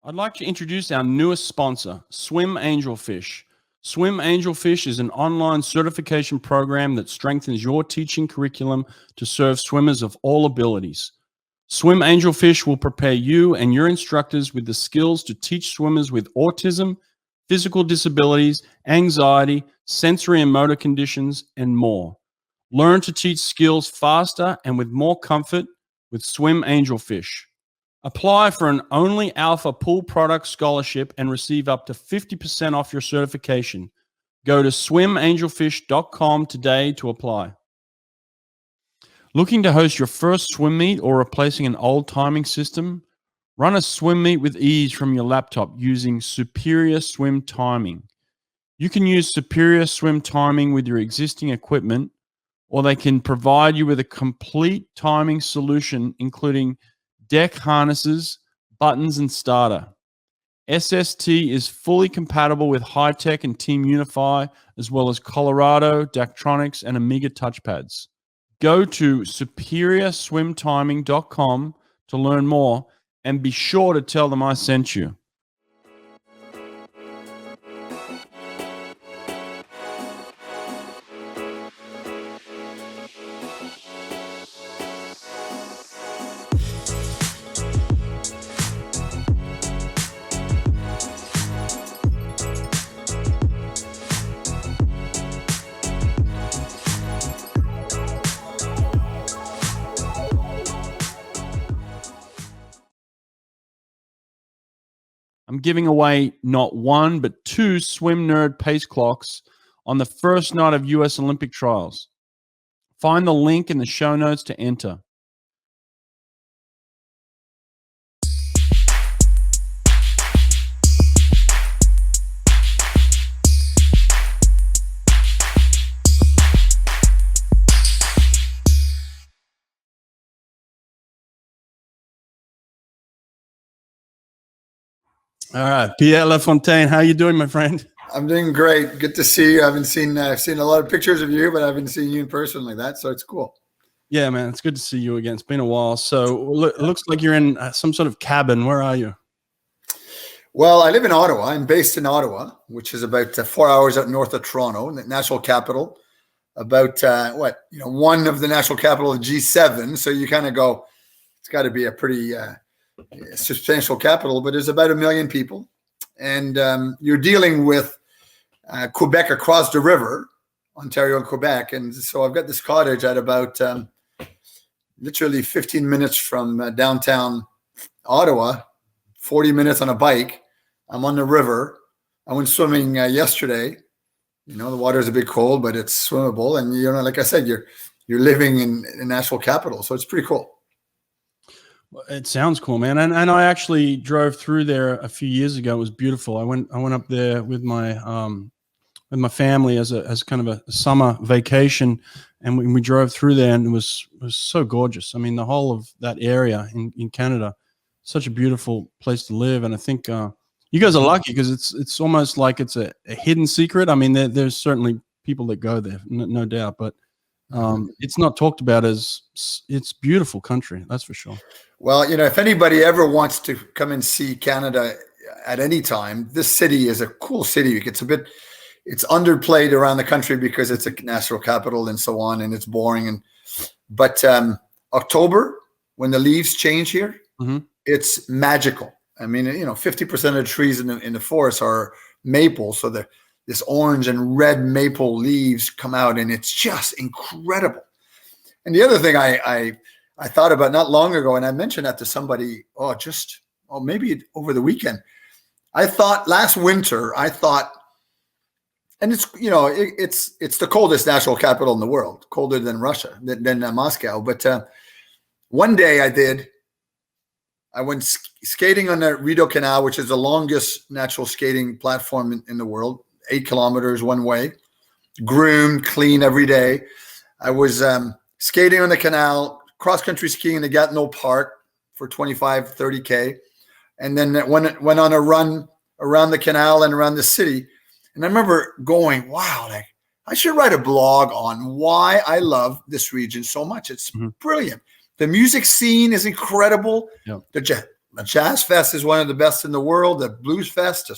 I'd like to introduce our newest sponsor, Swim Angelfish. Swim Angelfish is an online certification program that strengthens your teaching curriculum to serve swimmers of all abilities. Swim Angelfish will prepare you and your instructors with the skills to teach swimmers with autism, physical disabilities, anxiety, sensory and motor conditions, and more. Learn to teach skills faster and with more comfort with Swim Angelfish. Apply for an Only Alpha Pool Product Scholarship and receive up to 50% off your certification. Go to swimangelfish.com today to apply. Looking to host your first swim meet or replacing an old timing system? Run a swim meet with ease from your laptop using Superior Swim Timing. You can use Superior Swim Timing with your existing equipment, or they can provide you with a complete timing solution, including deck harnesses, buttons, and starter. SST is fully compatible with Hy-Tek and Team Unify, as well as Colorado, Daktronics, and Amiga touchpads. Go to superiorswimtiming.com to learn more, and be sure to tell them I sent you. I'm giving away not one, but two Swimnerd pace clocks on the first night of U.S. Olympic trials. Find the link in the show notes to enter. All right, Pierre Lafontaine, how you doing, my friend? I'm doing great. Good to see you. I haven't seen I've seen a lot of pictures of you, but I haven't seen you in person like that, so it's cool. Yeah, man, it's good to see you again. It's been a while. So it looks like you're in some sort of cabin. Where are you? Well, I live in Ottawa. I'm based in Ottawa, which is about 4 hours out north of Toronto, the national capital. About one of the national capital of G7. So you kind of go, it's got to be a pretty substantial capital, but there's about 1 million people, and you're dealing with Quebec across the river, Ontario and Quebec, and so I've got this cottage at about literally 15 minutes from downtown Ottawa, 40 minutes on a bike. I'm on the river. I went swimming yesterday. You know, the water is a bit cold, but it's swimmable, and you know, like I said, you're living in the national capital, so it's pretty cool. It sounds cool, man. And I actually drove through there a few years ago. It was beautiful. I went up there with my family as kind of a summer vacation, and we drove through there, and it was so gorgeous. I mean, the whole of that area in Canada, such a beautiful place to live. And I think you guys are lucky because it's almost like it's a hidden secret. I mean, there's certainly people that go there, no doubt, but it's not talked about as it's beautiful country. That's for sure. Well, you know, if anybody ever wants to come and see Canada at any time, this city is a cool city. It's underplayed around the country because it's a national capital and so on, and it's boring. But October, when the leaves change here, it's magical. I mean, you know, 50% of the trees in the forest are maple, so this orange and red maple leaves come out, and it's just incredible. And the other thing I thought about not long ago, and I mentioned that to somebody, maybe over the weekend. I thought last winter, and it's, you know, it's the coldest national capital in the world, colder than Russia, than Moscow. But one day I went skating on the Rideau Canal, which is the longest natural skating platform in the world, 8 kilometers one way, groomed, clean every day. I was skating on the canal, cross-country skiing in the Gatineau Park for 25, 30K. And then went on a run around the canal and around the city. And I remember going, wow, like I should write a blog on why I love this region so much. It's brilliant. The music scene is incredible. Yep. a jazz fest is one of the best in the world, the blues fest.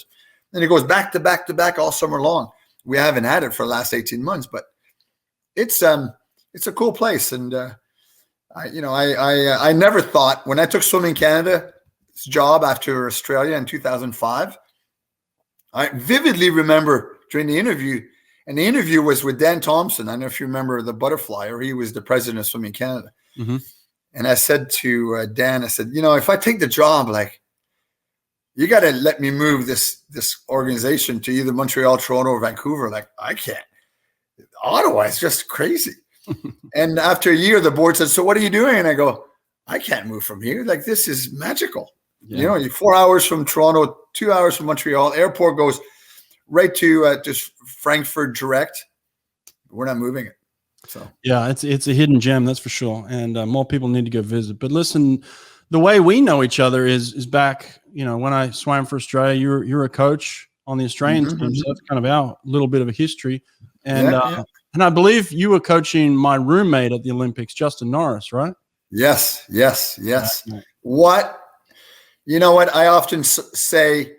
And it goes back to back to back all summer long. We haven't had it for the last 18 months, but it's a cool place. And I never thought, when I took Swimming Canada's job after Australia in 2005, I vividly remember during the interview, and the interview was with Dan Thompson. I don't know if you remember the butterflyer. He was the president of Swimming Canada. Mm-hmm. And I said to Dan, I said, if I take the job, like, you got to let me move this organization to either Montreal, Toronto, or Vancouver. Like, I can't. Ottawa is just crazy. And after a year, the board said, so what are you doing? And I go, I can't move from here. Like, this is magical. Yeah. You're 4 hours from Toronto, 2 hours from Montreal. Airport goes right to just Frankfurt direct. We're not moving it. So yeah, it's a hidden gem, that's for sure. And more people need to go visit. But listen, the way we know each other is back, when I swam for Australia, you're a coach on the Australian team. So that's kind of our little bit of a history. And and I believe you were coaching my roommate at the Olympics, Justin Norris, right? Yes. What? You know what? I often say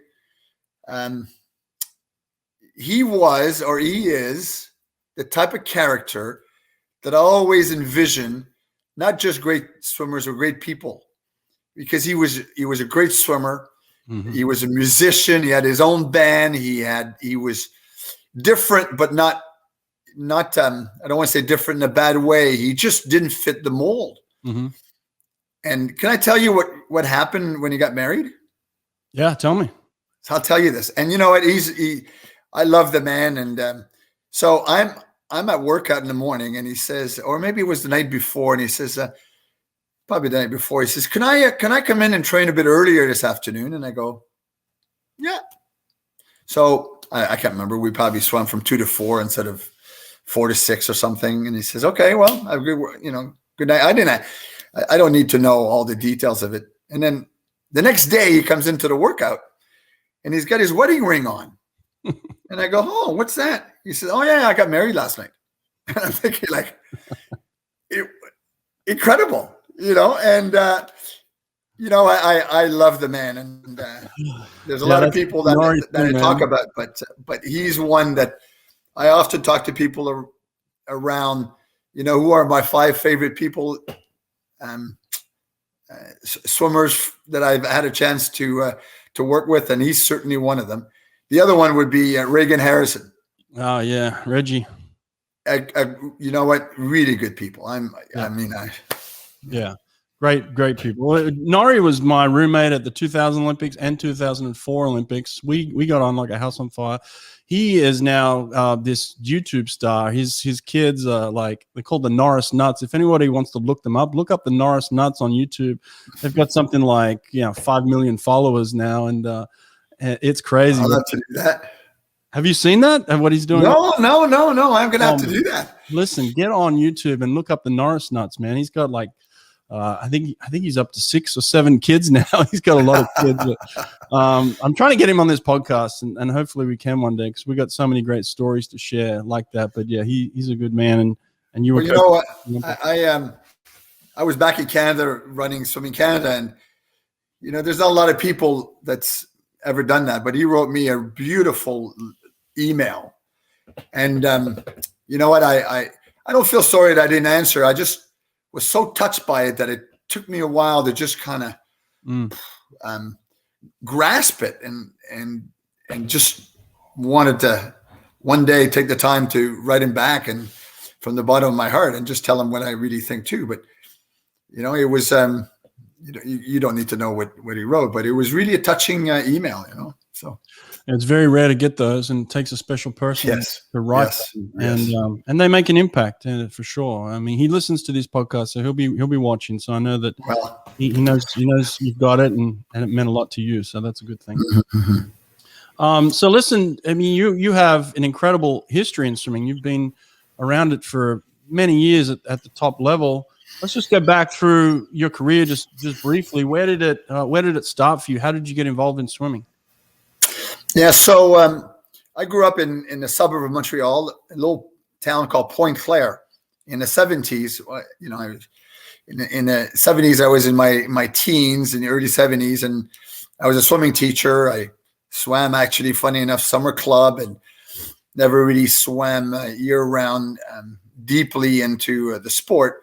he was, or he is, the type of character that I always envision, not just great swimmers or great people, because he was a great swimmer. Mm-hmm. He was a musician. He had his own band. He was different, but not I don't want to say different in a bad way. He just didn't fit the mold. Mm-hmm. And can I tell you what happened when he got married? Yeah, tell me. So I'll tell you this. And you know what? I love the man. And so I'm at workout in the morning, and he says, or maybe it was the night before, and he says, probably the night before, he says, can I come in and train a bit earlier this afternoon? And I go, yeah. So I can't remember. We probably swam from 2 to 4 instead of 4 to 6 or something. And he says, okay, well, good night. I don't need to know all the details of it. And then the next day he comes into the workout and he's got his wedding ring on. And I go, oh, what's that? He says, oh yeah, I got married last night. And I'm thinking, like, incredible, and I love the man. And there's a lot of people that I talk about, but he's one that I often talk to people around, who are my 5 favorite people, swimmers that I've had a chance to work with, and he's certainly one of them. The other one would be Reagan Harrison. Oh yeah, Reggie. You know what? Really good people. Yeah, great people. Norris was my roommate at the 2000 Olympics and 2004 Olympics. We got on like a house on fire. He is now this YouTube star. His kids are they're called the Norris Nuts. If anybody wants to look them up, look up the Norris Nuts on YouTube. They've got something like 5 million followers now, and it's crazy. I'll have to do that. Have you seen that and what he's doing? No. I'm gonna have to do that. Listen, get on YouTube and look up the Norris Nuts, man. He's got I think he's up to 6 or 7 kids now. He's got a lot of kids. I'm trying to get him on this podcast, and hopefully we can one day, because we got so many great stories to share like that. But yeah, he's a good man, and you were. Well, you know what? I was back in Canada running Swimming Canada, and there's not a lot of people that's ever done that, but he wrote me a beautiful email, and you know what? I don't feel sorry that I didn't answer. I just was so touched by it that it took me a while to just kind of grasp it, and just wanted to one day take the time to write him back, and from the bottom of my heart, and just tell him what I really think too. But it was you don't need to know what he wrote, but it was really a touching email. So it's very rare to get those, and it takes a special person to write them. And they make an impact for sure. I mean, he listens to this podcast, so he'll be watching. So I know that he knows you've got it, and it meant a lot to you. So that's a good thing. So listen, I mean, you have an incredible history in swimming. You've been around it for many years at the top level. Let's just go back through your career just briefly. Where did it start for you? How did you get involved in swimming? Yeah, so I grew up in the suburb of Montreal, a little town called Pointe Claire. In the 70s, in the 70s, I was in my teens, in the early 70s, and I was a swimming teacher. I swam, actually, funny enough, summer club, and never really swam year round deeply into the sport.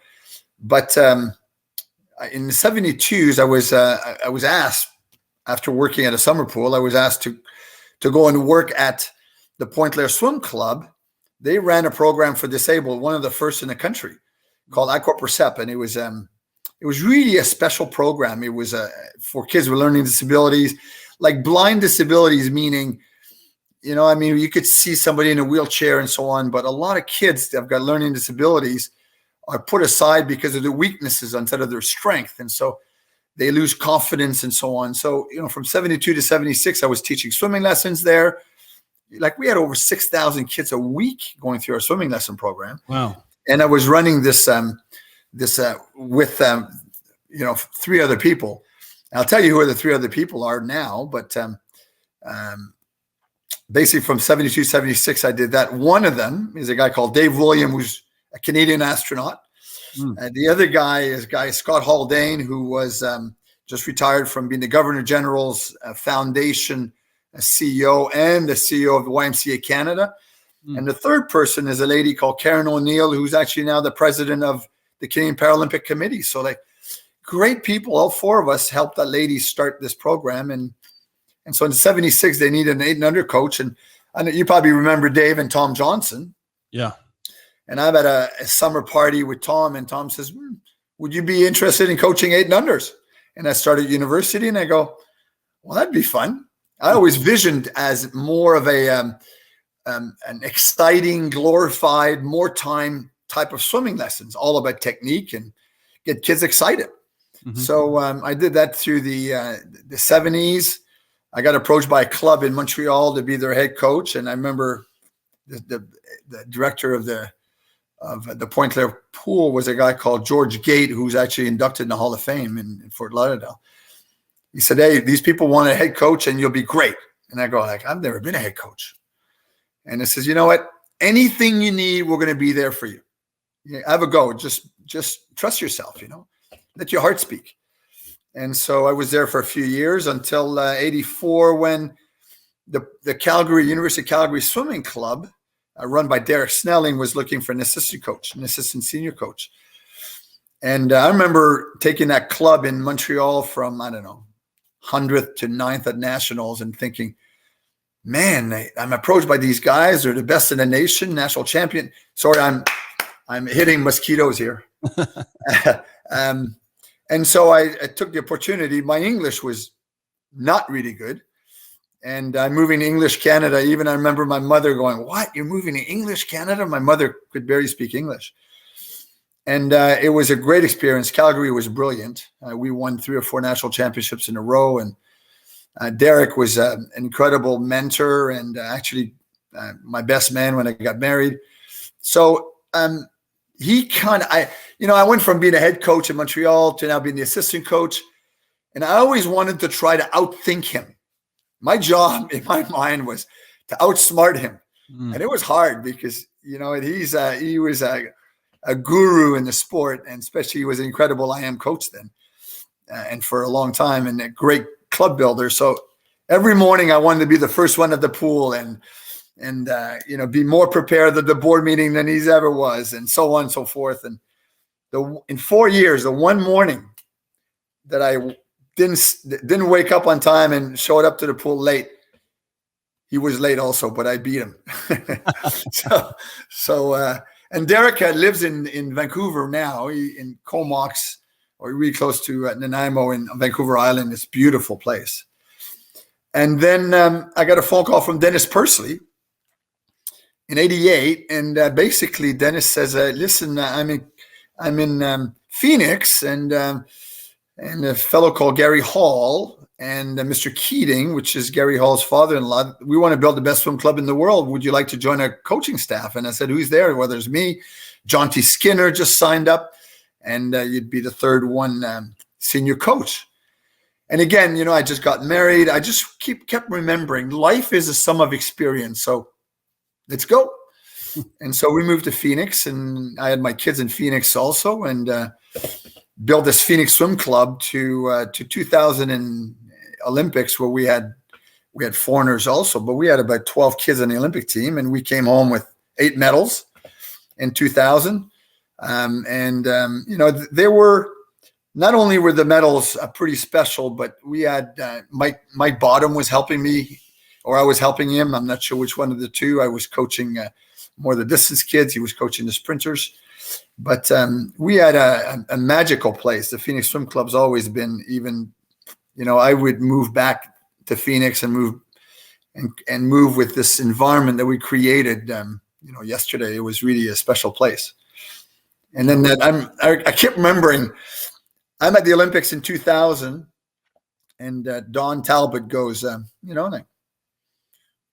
But in the 72s, I was asked, after working at a summer pool, I was asked to go and work at the Pointe-Claire Swim Club. They ran a program for disabled, one of the first in the country, called Aqua Percep, and it was really a special program. It was for kids with learning disabilities, like blind disabilities, meaning, you know, I mean, you could see somebody in a wheelchair and so on, but a lot of kids that have got learning disabilities are put aside because of their weaknesses instead of their strength, and so they lose confidence and so on. So, you know, from 72 to 76, I was teaching swimming lessons there. Like, we had over 6,000 kids a week going through our swimming lesson program. Wow. And I was running this with you know, 3 other people. I'll tell you who the 3 other people are now, but basically from 72, 76, I did that. One of them is a guy called Dave William, who's a Canadian astronaut. The other guy is Scott Haldane, who was just retired from being the Governor General's Foundation CEO and the CEO of the YMCA Canada. And the third person is a lady called Karen O'Neill, who's actually now the president of the Canadian Paralympic Committee. So, like, great people. All 4 of us helped that lady start this program. And so in 76, they needed an 8 and under coach. And you probably remember Dave and Tom Johnson. Yeah. And I'm at a summer party with Tom, and Tom says, would you be interested in coaching 8 and unders? And I started university, and I go, well, that'd be fun. I always visioned as more of an exciting, glorified, more time type of swimming lessons, all about technique and get kids excited. So I did that through the 70s. I got approached by a club in Montreal to be their head coach, and I remember the director of the Pointe-Claire pool was a guy called George Gate, who's actually inducted in the Hall of Fame in Fort Lauderdale. He said, hey, these people want a head coach and you'll be great. And I go, like, I've never been a head coach. And it says, you know what? Anything you need, we're going to be there for you. Have a go. Just trust yourself, you know, let your heart speak. And so I was there for a few years until 84, when the University of Calgary Swimming Club, run by Derek Snelling, was looking for an assistant senior coach. And I remember taking that club in Montreal from, I don't know, 100th to 9th at nationals and thinking, man, I'm approached by these guys. They're the best in the nation, national champion. Sorry, I'm hitting mosquitoes here. And so I took the opportunity. My English was not really good. And I'm moving to English Canada. Even I remember my mother going, what? You're moving to English Canada? My mother could barely speak English. And it was a great experience. Calgary was brilliant. We won 3 or 4 national championships in a row. And Derek was an incredible mentor and actually my best man when I got married. So he kind of, I went from being a head coach in Montreal to now being the assistant coach. And I always wanted to try to outthink him. My job in my mind was to outsmart him. And it was hard because, you know, he was a guru in the sport, and especially he was an incredible IM coach then, and for a long time, and a great club builder. So every morning I wanted to be the first one at the pool and be more prepared at the board meeting than he's ever was, and so on and so forth. And in 4 years, the one morning that I didn't wake up on time and showed up to the pool late, he was late also, but I beat him. And Derek lives in Vancouver now, in Comox, or really close to Nanaimo in Vancouver Island. It's a beautiful place. And then I got a phone call from Dennis Pursley in '88, and basically Dennis says, "Listen, I'm in Phoenix, and a fellow called Gary Hall and Mr. Keating, which is Gary Hall's father-in-law, we want to build the best swim club in the world. Would you like to join our coaching staff?" And I said, "Who's there?" "Well, there's me. John T. Skinner just signed up, and you'd be the third one senior coach." And again, I just got married. I just kept remembering life is a sum of experience. So let's go. And so we moved to Phoenix, and I had my kids in Phoenix also. And built this Phoenix Swim Club to 2000 Olympics, where we had foreigners also, but we had about 12 kids on the Olympic team, and we came home with 8 medals in 2000. They were, not only were the medals pretty special, but we had Mike Boredom was helping me, or I was helping him. I'm not sure which one of the two. I was coaching more the distance kids. He was coaching the sprinters. But we had a magical place. The Phoenix Swim Club's always been, even, I would move back to Phoenix and move with this environment that we created. Yesterday, it was really a special place. And then I kept remembering, I'm at the Olympics in 2000, and Don Talbot goes,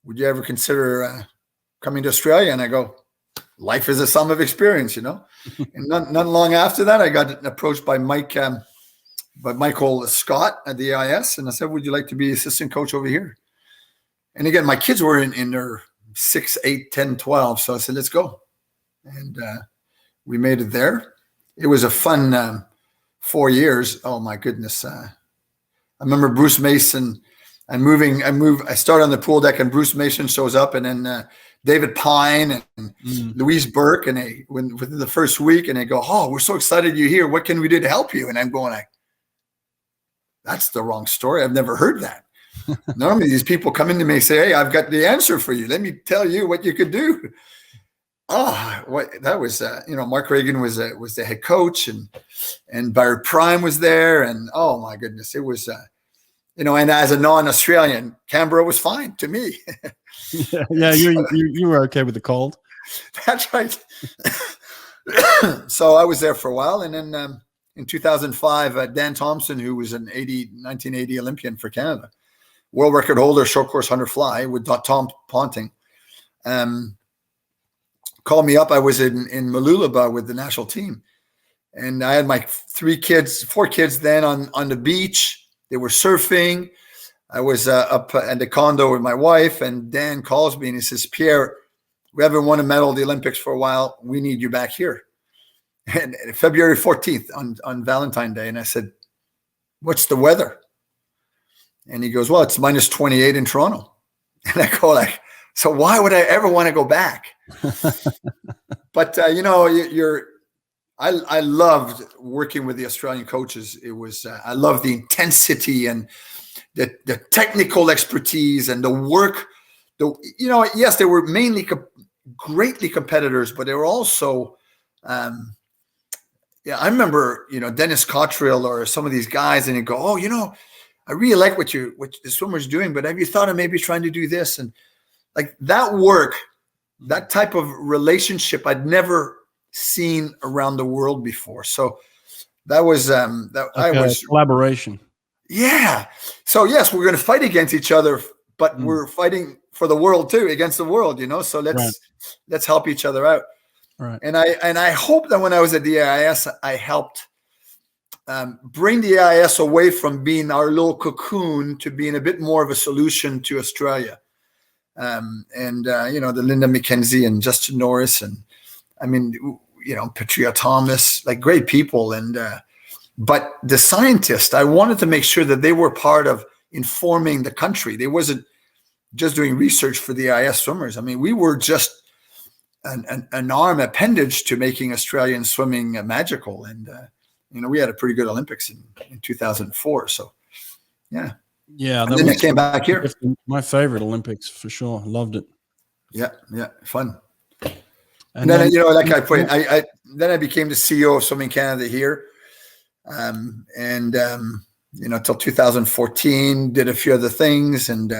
would you ever consider coming to Australia? And I go, life is a sum of experience, And not long after that, I got approached by Michael Scott at the EIS, and I said, would you like to be assistant coach over here? And again, my kids were in their 6, 8, 10, 12. So I said, let's go. And we made it there. It was a fun 4 years. Oh my goodness. I remember Bruce Mason. I started on the pool deck, and Bruce Mason shows up, and then David Pine and Louise Burke, and within the first week, and they go, oh, we're so excited you're here. What can we do to help you? And I'm going, that's the wrong story. I've never heard that. Normally these people come in to me and say, hey, I've got the answer for you. Let me tell you what you could do. That was, Mark Reagan was the head coach, and Barry Prime was there. And oh my goodness, it was, and as a non-Australian, Canberra was fine to me. Yeah, you were okay with the cold. That's right. So I was there for a while. And then in 2005, Dan Thompson, who was an 1980 Olympian for Canada, world record holder, short course 100 fly with Tom Ponting, called me up. I was in Mooloolaba with the national team. And I had my 4 kids then on the beach. They were surfing. I was up at the condo with my wife, and Dan calls me and he says, Pierre, we haven't won a medal at the Olympics for a while. We need you back here. And February 14th on Valentine's Day. And I said, what's the weather? And he goes, well, it's minus 28 in Toronto. And I go so why would I ever want to go back? But, I loved working with the Australian coaches. It was, I loved the intensity and the technical expertise and the work. Yes, they were mainly greatly competitors, but they were also, I remember, Dennis Cottrell or some of these guys, and you go, oh, I really like what the swimmer's doing, but have you thought of maybe trying to do this? And like that work, that type of relationship, I'd never seen around the world before. So that was collaboration. Yeah. So yes, we're going to fight against each other, but we're fighting for the world too, against the world, So let's help each other out. Right. And I hope that when I was at the AIS, I helped bring the AIS away from being our little cocoon to being a bit more of a solution to Australia. The Linda McKenzie and Justin Norris, and Patria Thomas, like great people. But the scientists, I wanted to make sure that they were part of informing the country. They wasn't just doing research for the AIS swimmers. We were just an arm appendage to making Australian swimming magical. And, we had a pretty good Olympics in 2004. So, yeah. Yeah. And then I came back here. My favorite Olympics for sure. Loved it. Yeah. Fun. And then I then I became the CEO of Swimming Canada here. Till 2014, did a few other things. And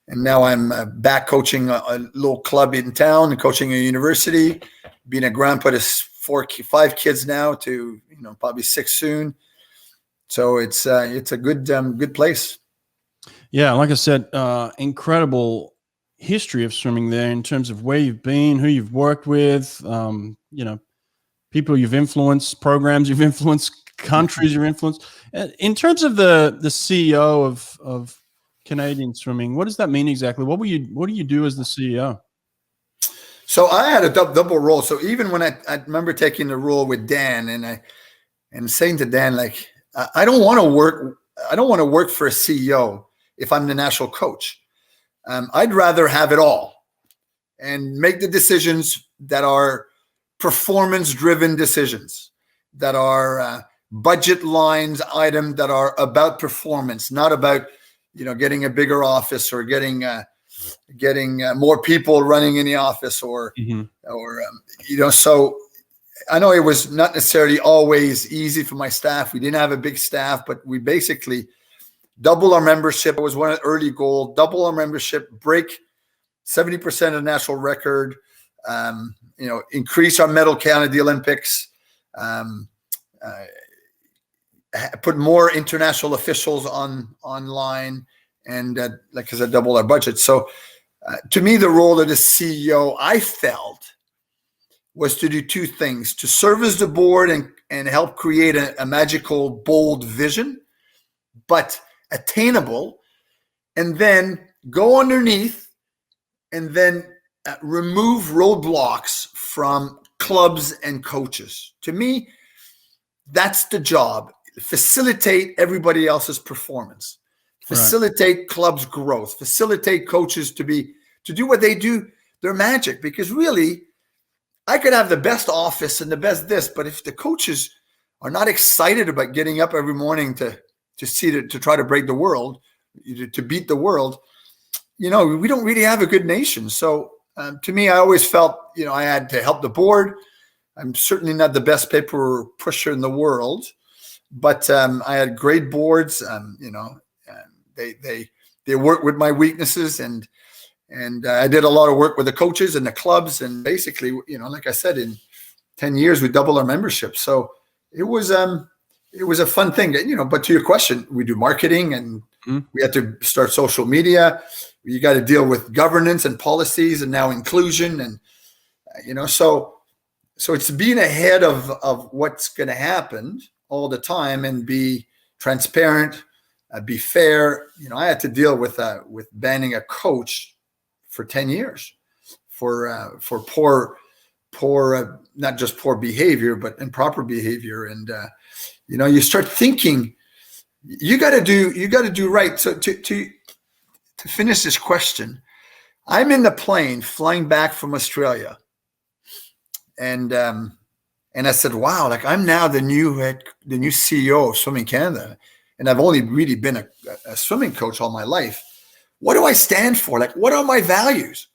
now I'm back coaching a little club in town and coaching a university, being a grandpa to 5 kids now to, probably 6 soon. So it's a good place. Yeah. Like I said, incredible history of swimming there in terms of where you've been, who you've worked with, people you've influenced, programs you've influenced, countries you've influenced. In terms of the CEO of Canadian swimming, what does that mean exactly? What do you do as the CEO? So I had a double role. So even when I remember taking the role with Dan, and and saying to Dan, like, I don't want to work for a CEO if I'm the national coach. I'd rather have it all and make the decisions that are performance-driven decisions, that are budget lines item that are about performance, not about, getting a bigger office or getting more people running in the office or so I know it was not necessarily always easy for my staff. We didn't have a big staff, but we basically double our membership. It was one of the early goals, double our membership, break 70% of the national record, increase our medal count at the Olympics, put more international officials online, and like I said, double our budget. So to me, the role of the CEO, I felt, was to do two things: to serve as the board and help create a magical, bold vision, but attainable, and then go underneath and then remove roadblocks from clubs and coaches. To me, that's the job. Facilitate everybody else's performance, facilitate clubs' growth, facilitate coaches to do what they do, their magic. Because really, I could have the best office and the best this, but if the coaches are not excited about getting up every morning to try to break the world, to beat the world, we don't really have a good nation. So to me, I always felt, I had to help the board. I'm certainly not the best paper pusher in the world, but I had great boards. They work with my weaknesses, and I did a lot of work with the coaches and the clubs. And basically, like I said, in 10 years, we doubled our membership. So it was a fun thing, but to your question, we do marketing, and we had to start social media. You got to deal with governance and policies, and now inclusion. And, so it's being ahead of what's going to happen all the time and be transparent, be fair. I had to deal with banning a coach for 10 years for poor, not just poor behavior, but improper behavior. And, you start thinking, you got to do right. So to finish this question, I'm in the plane flying back from Australia. And I said, wow, like I'm now the new CEO of Swimming Canada. And I've only really been a swimming coach all my life. What do I stand for? Like, what are my values?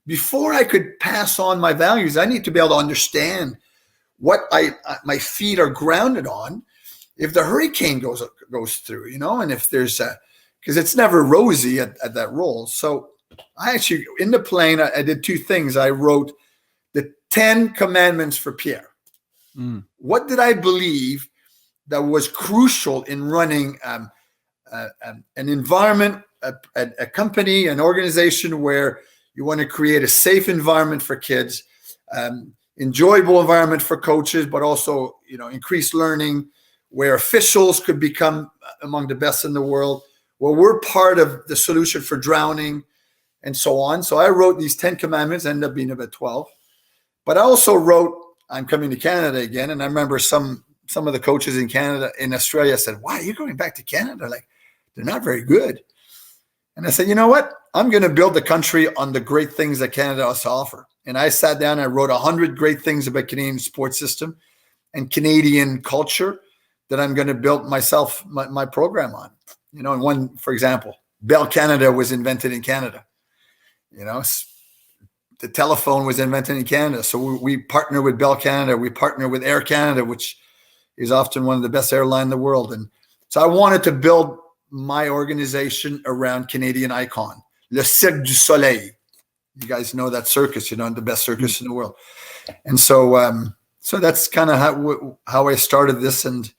Before I could pass on my values, I need to be able to understand what my feet are grounded on if the hurricane goes through, and if there's because it's never rosy at that role. So I actually, in the plane, I did two things. I wrote the 10 commandments for Pierre. What did I believe that was crucial in running an environment, a company, an organization where you want to create a safe environment for kids, enjoyable environment for coaches, but also, increased learning, where officials could become among the best in the world, where we're part of the solution for drowning, and so on. So I wrote these 10 commandments, ended up being about 12. But I also wrote, I'm coming to Canada again. And I remember some of the coaches in Australia said, why are you going back to Canada? Like, they're not very good. And I said, you know what? I'm going to build the country on the great things that Canada has to offer. And I sat down and I wrote 100 great things about Canadian sports system and Canadian culture that I'm going to build myself, my program on. And one, for example, Bell Canada was invented in Canada. The telephone was invented in Canada. So we partner with Bell Canada. We partner with Air Canada, which is often one of the best airlines in the world. And so I wanted to build my organization around Canadian icon, Le Cirque du Soleil. You guys know that circus, the best circus in the world. And so that's kind of how I started this. And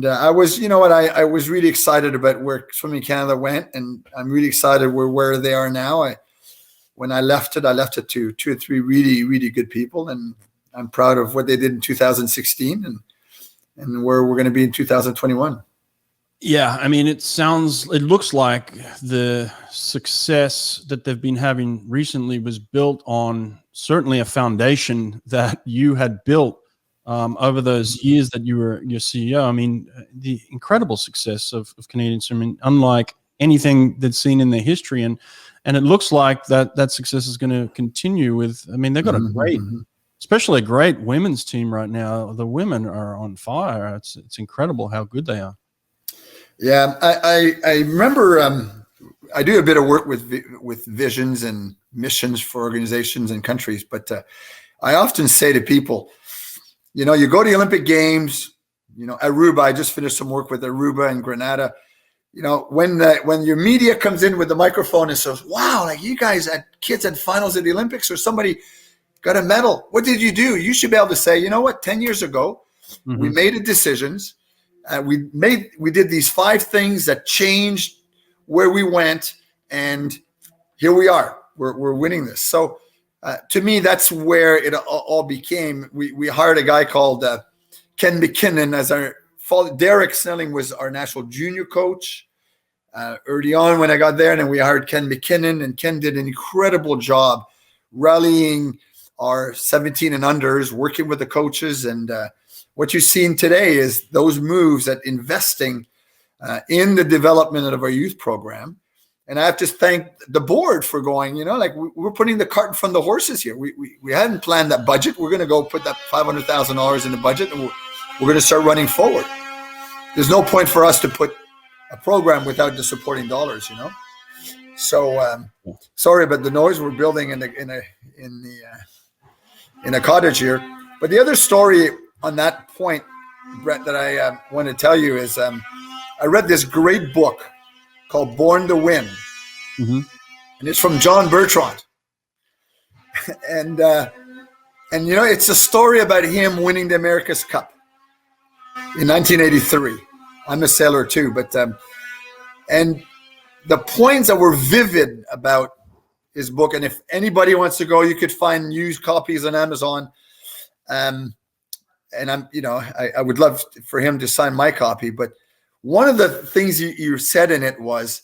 I was, I was really excited about where Swimming Canada went, and I'm really excited where they are now. When I left it to 2 or 3 really, really good people, and I'm proud of what they did in 2016 and where we're going to be in 2021. Yeah, I mean, it looks like the success that they've been having recently was built on certainly a foundation that you had built over those years that you were your CEO. I mean, the incredible success of Canadian swimming, unlike anything that's seen in their history, and it looks like that success is going to continue with. I mean, they've got a great, especially a great women's team right now. The women are on fire. It's incredible how good they are. Yeah, I remember. I do a bit of work with visions and missions for organizations and countries, but I often say to people, you know, you go to the Olympic Games, you know, Aruba. I just finished some work with Aruba and Grenada. You know, when your media comes in with the microphone and says, "Wow, like you guys had kids at finals at the Olympics, or somebody got a medal. What did you do?" You should be able to say, "You know what? 10 years ago, we made decisions. We did these 5 things that changed where we went, and here we are. We're winning this." So to me, that's where it all became. We hired a guy called Ken McKinnon as our father. Derek Snelling was our national junior coach early on when I got there, and then we hired Ken McKinnon, and Ken did an incredible job rallying our 17 and unders, working with the coaches, and what you're seeing today is those moves at investing in the development of our youth program. And I have to thank the board for going, you know, like we're putting the cart in front of the horses here. We hadn't planned that budget. We're going to go put that $500,000 in the budget, and we're going to start running forward. There's no point for us to put a program without the supporting dollars, you know. So sorry about the noise. We're building in a cottage here. But the other story on that point, Brett, that I want to tell you is I read this great book called Born to Win. And it's from John Bertrand. and you know, it's a story about him winning the America's Cup in 1983. I'm a sailor too, but and the points that were vivid about his book, and if anybody wants to go, you could find used copies on Amazon. And I'm, you know, I would love for him to sign my copy, but one of the things you said in it was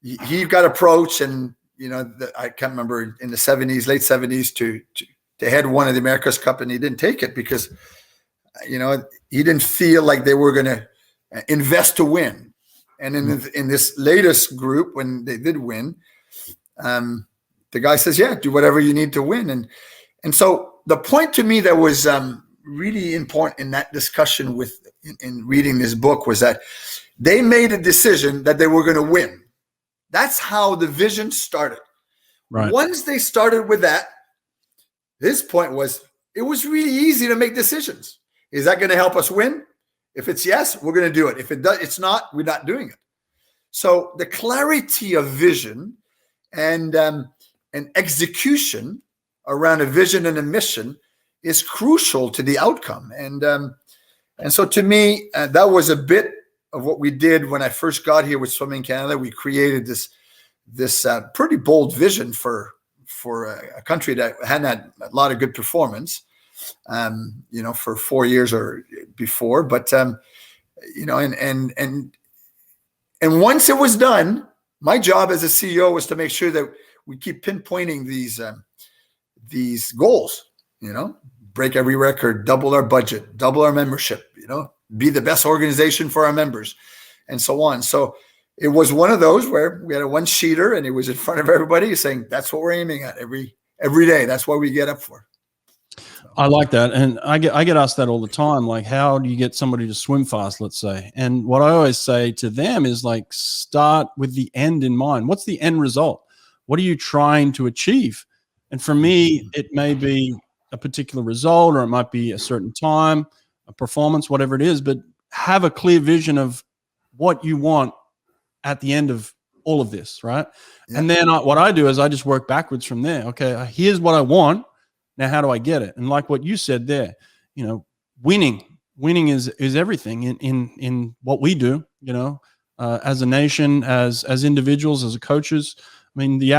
he got approached, and you know, I can't remember, in the 70s, late 70s, to head one of the America's Cup, and he didn't take it because, you know, he didn't feel like they were going to invest to win. And in this latest group, when they did win, the guy says, "Yeah, do whatever you need to win." And so the point to me that was really important in that discussion in reading this book was that they made a decision that they were going to win. That's how the vision started. Right. Once they started with that, his point was, it was really easy to make decisions. Is that going to help us win? If it's yes, we're going to do it. If it's not, we're not doing it. So the clarity of vision and execution around a vision and a mission is crucial to the outcome. And so to me, that was a bit of what we did when I first got here with Swimming Canada. We created this pretty bold vision for a country that hadn't had a lot of good performance, you know, for 4 years or before. But you know, and once it was done, my job as a CEO was to make sure that we keep pinpointing these goals. You know, break every record, double our budget, double our membership, you know, be the best organization for our members, and so on. So it was one of those where we had a one-sheeter, and it was in front of everybody saying, that's what we're aiming at every day. That's what we get up for. I like that. And I get asked that all the time. Like, how do you get somebody to swim fast, let's say? And what I always say to them is, like, start with the end in mind. What's the end result? What are you trying to achieve? And for me, it may be a particular result, or it might be a certain time, a performance, whatever it is, but have a clear vision of what you want at the end of all of this, right? Yeah. And then what I do is I just work backwards from there. Okay, here's what I want. Now, how do I get it? And like what you said there, you know, winning is everything in what we do, you know, as a nation, as individuals, as coaches. I mean, the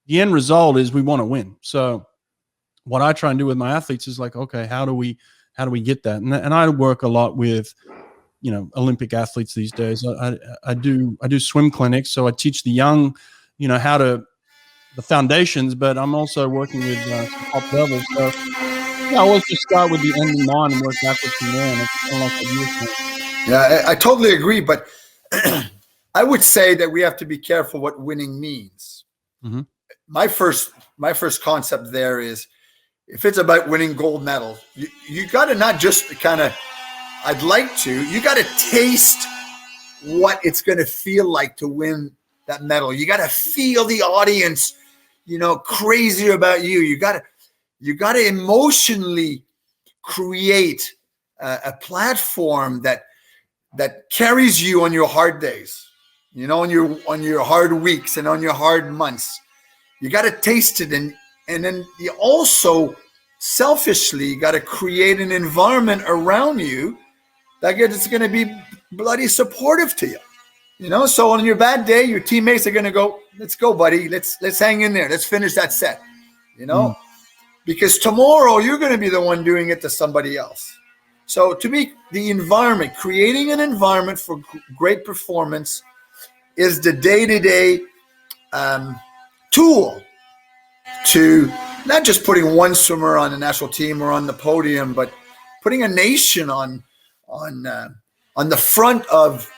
end result is we want to win. So what I try and do with my athletes is like, okay, how do we get that? And I work a lot with, you know, Olympic athletes these days. I do swim clinics, so I teach the young, you know, the foundations, but I'm also working with top levels. So Yeah, I always just start with the end in mind and work backwards from there. And it's kind of like what you were saying. Yeah, I totally agree. But I would say that we have to be careful what winning means. Mm-hmm. My first concept there is, if it's about winning gold medals, you got to not just kind of, I'd like to, you got to taste what it's going to feel like to win that medal. You got to feel the audience, crazy about you. You got to emotionally create a platform that carries you on your hard days, on your hard weeks and on your hard months. You got to taste it, and then you also selfishly got to create an environment around you that it's going to be bloody supportive to you. So on your bad day, your teammates are going to go, "Let's go, buddy. Let's hang in there. Let's finish that set." Because tomorrow you're going to be the one doing it to somebody else. So to me, the environment, creating an environment for great performance, is the day-to-day tool to not just putting one swimmer on the national team or on the podium, but putting a nation on the front of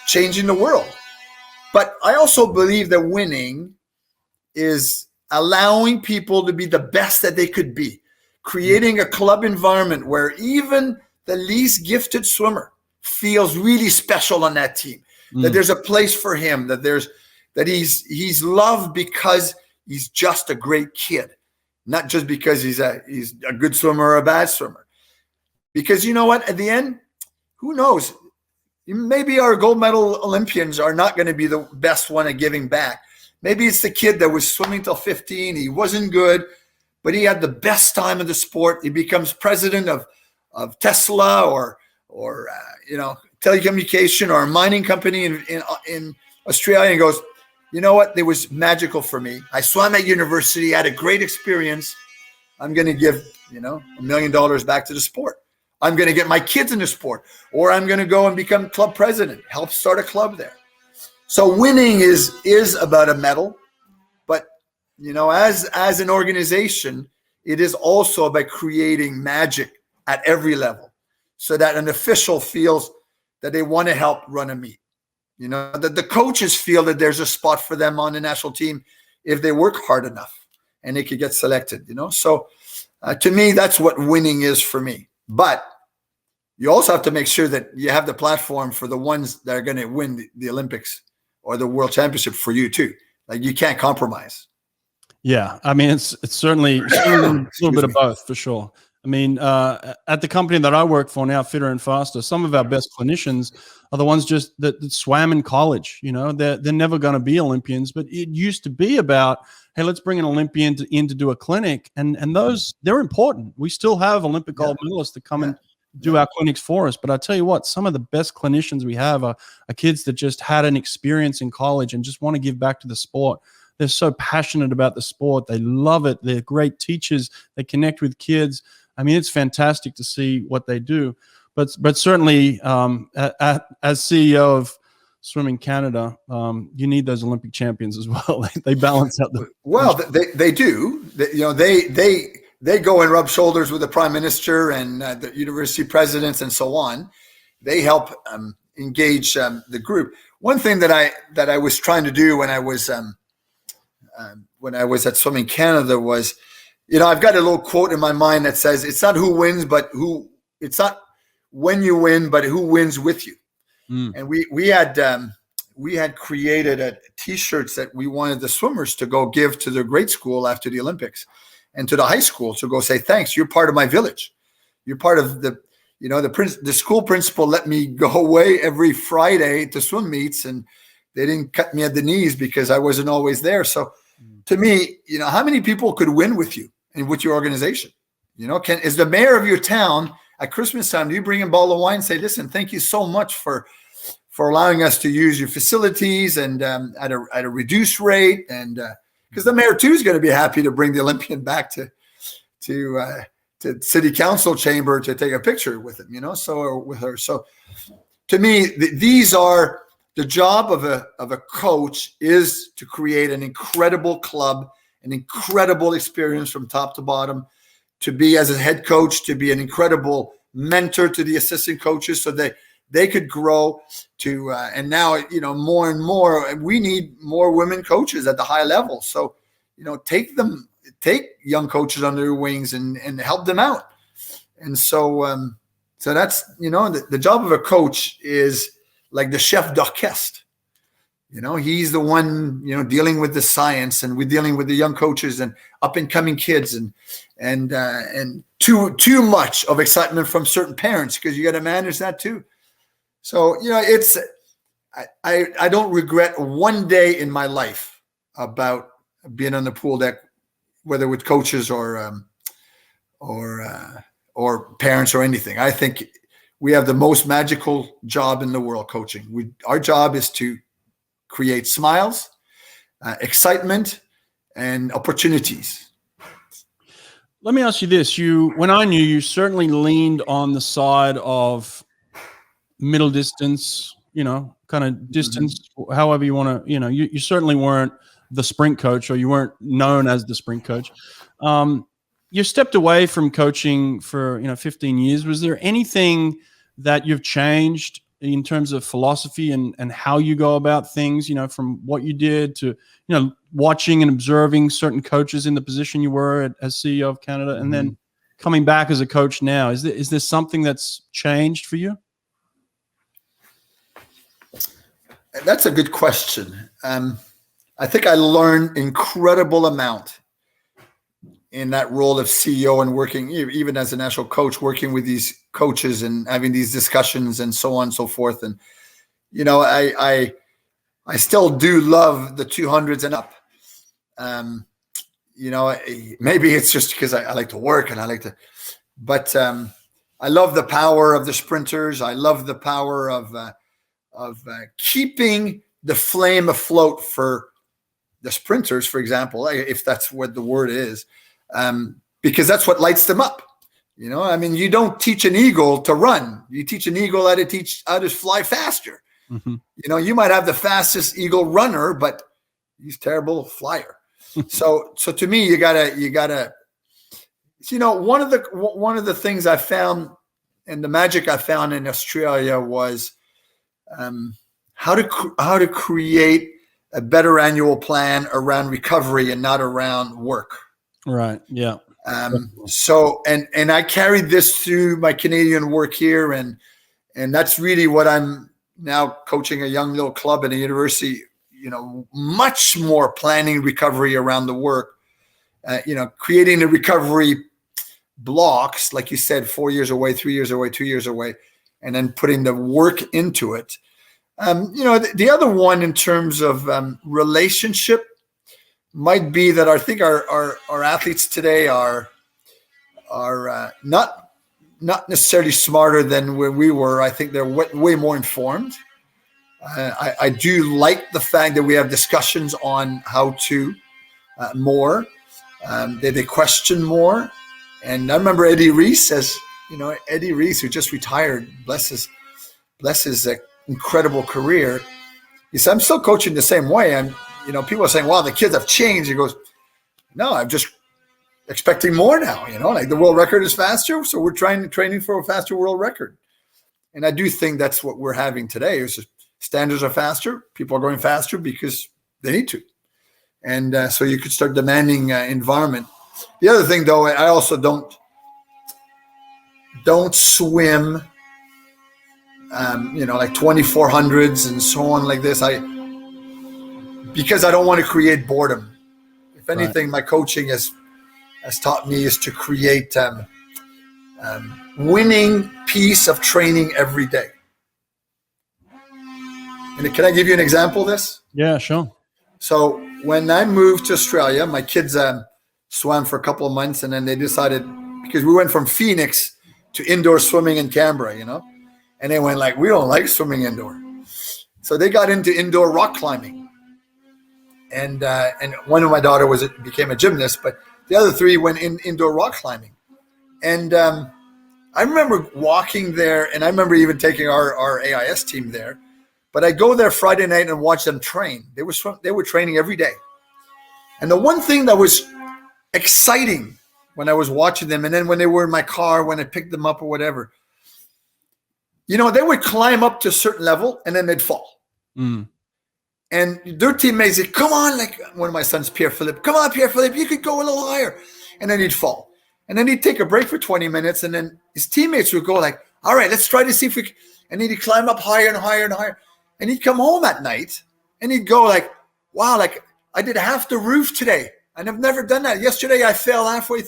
changing the world. But I also believe that winning is allowing people to be the best that they could be, creating a club environment where even the least gifted swimmer feels really special on that team, that there's a place for him, that he's loved because he's just a great kid, not just because he's a good swimmer or a bad swimmer. Because you know what, at the end, who knows? Maybe our gold medal Olympians are not going to be the best one at giving back. Maybe it's the kid that was swimming till 15. He wasn't good, but he had the best time of the sport. He becomes president of Tesla or telecommunication or a mining company in Australia, and goes, "You know what? It was magical for me. I swam at university, had a great experience. I'm going to give, $1 million back to the sport. I'm going to get my kids in the sport, or I'm going to go and become club president, help start a club there." So winning is about a medal, but as an organization, it is also about creating magic at every level, so that an official feels that they want to help run a meet. That the coaches feel that there's a spot for them on the national team if they work hard enough, and they could get selected. So to me, that's what winning is for me. But you also have to make sure that you have the platform for the ones that are going to win the Olympics or the World Championship for you too. Like, you can't compromise. Yeah, I mean, it's certainly a little bit of both, for sure. I mean, at the company that I work for now, Fitter and Faster, some of our best clinicians are the ones just that swam in college. They're never going to be Olympians, but it used to be about, hey, let's bring an Olympian in to do a clinic, and those, they're important. We still have Olympic gold medalists that come and do our clinics for us. But I tell you what, some of the best clinicians we have are kids that just had an experience in college and just want to give back to the sport. They're so passionate about the sport. They love it. They're great teachers. They connect with kids. I mean, it's fantastic to see what they do. But certainly, as CEO of Swimming Canada, you need those Olympic champions as well. They balance out the. Well, they do. They go and rub shoulders with the Prime Minister and the university presidents and so on. They help engage the group. One thing that I was trying to do when I was at Swimming Canada was, I've got a little quote in my mind that says, "It's not who wins, but it's not when you win, but who wins with you." And we had created T-shirts that we wanted the swimmers to go give to their grade school after the Olympics, and to the high school to go say, "Thanks, you're part of my village. You're part of the school principal let me go away every Friday to swim meets, and they didn't cut me at the knees because I wasn't always there." So to me, how many people could win with you and with your organization? Is the mayor of your town at Christmas time, do you bring a bottle of wine and say, "Listen, thank you so much for allowing us to use your facilities and at a reduced rate?" And because the mayor too is going to be happy to bring the Olympian back to city council chamber to take a picture with him, or with her. So to me, these are the job of a coach, is to create an incredible club, an incredible experience from top to bottom, to be as a head coach, to be an incredible mentor to the assistant coaches, so that they could grow to. And now, more and more, we need more women coaches at the high level. So, take young coaches under your wings and help them out. And so, so that's, the job of a coach is like the chef d'orchestre. He's the one, dealing with the science, and we're dealing with the young coaches and up and coming kids, and too much of excitement from certain parents, because you got to manage that too. So, I don't regret one day in my life about being on the pool deck, whether with coaches or parents or anything. I think we have the most magical job in the world, coaching. Our job is to create smiles, excitement, and opportunities. Let me ask you this. When I knew you, certainly leaned on the side of middle distance, kind of distance, however you want to, you certainly weren't the sprint coach, or you weren't known as the sprint coach. You stepped away from coaching for 15 years. Was there anything that you've changed in terms of philosophy and how you go about things, from what you did to watching and observing certain coaches in the position you were as CEO of Canada, and then coming back as a coach now? Is there something that's changed for you? That's a good question. I think I learned incredible amount in that role of CEO, and working even as a national coach, working with these coaches and having these discussions and so on and so forth. And, I still do love the 200s and up. Maybe it's just because I like to work and but I love the power of the sprinters. I love the power of keeping the flame afloat for the sprinters, for example, if that's what the word is. Because that's what lights them up. You don't teach an eagle to run. You teach an eagle how to fly faster. You might have the fastest eagle runner, but he's terrible flyer. So to me, you gotta, one of the things I found, and the magic I found in Australia, was how to create a better annual plan around recovery and not around work. Right. Yeah. So, and I carried this through my Canadian work here, and that's really what I'm now coaching a young little club at a university, much more planning recovery around the work, creating the recovery blocks, like you said, 4 years away, 3 years away, 2 years away, and then putting the work into it. The other one in terms of relationship might be that I think our athletes today are not necessarily smarter than when we were. I think they're way more informed. I do like the fact that we have discussions on how to more. They question more. And I remember Eddie Reese, who just retired, bless his incredible career. He said, I'm still coaching the same way. And, people are saying, wow, the kids have changed. He goes, no, I'm just expecting more now. Like the world record is faster. So we're training for a faster world record. And I do think that's what we're having today. It's just standards are faster. People are going faster because they need to. And so you could start demanding environment. The other thing, though, I also don't swim, like 2400s and so on like this. Because I don't want to create boredom. If anything, my coaching has taught me is to create winning piece of training every day. And can I give you an example of this? Yeah, sure. So when I moved to Australia, my kids swam for a couple of months, and then they decided, because we went from Phoenix to indoor swimming in Canberra, and they went like, we don't like swimming indoor. So they got into indoor rock climbing. And one of my daughter became a gymnast, but the other three went indoor rock climbing. And I remember walking there, and I remember even taking our AIS team there. But I go there Friday night and watch them train. They were training every day. And the one thing that was exciting when I was watching them, and then when they were in my car, when I picked them up or whatever, you know, they would climb up to a certain level and then they'd fall. Mm. And their teammates say, come on, like one of my sons, Pierre Philippe, come on, Pierre Philippe, you could go a little higher. And then he'd fall. And then he'd take a break for 20 minutes. And then his teammates would go like, all right, let's try to see if we can. And then he'd climb up higher and higher and higher. And he'd come home at night and he'd go like, wow, like I did half the roof today. And I've never done that. Yesterday I fell halfway.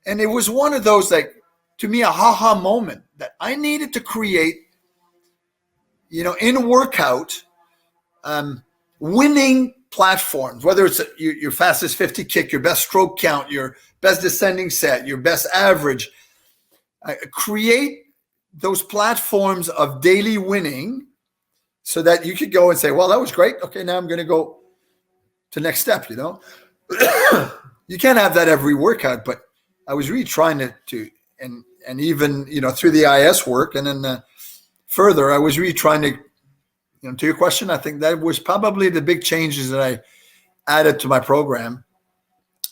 And it was one of those, like, to me, a ha-ha moment that I needed to create, you know, in workout, winning platforms, whether it's your fastest 50 kick, your best stroke count, your best descending set, your best average. Create those platforms of daily winning so that you could go and say, well, that was great. Okay, now I'm going to go to next step, you know. You can't have that every workout, but I was really trying to and even, you know, through the IS work and then further, I was really trying to, you know, to your question, I think that was probably the big changes that I added to my program.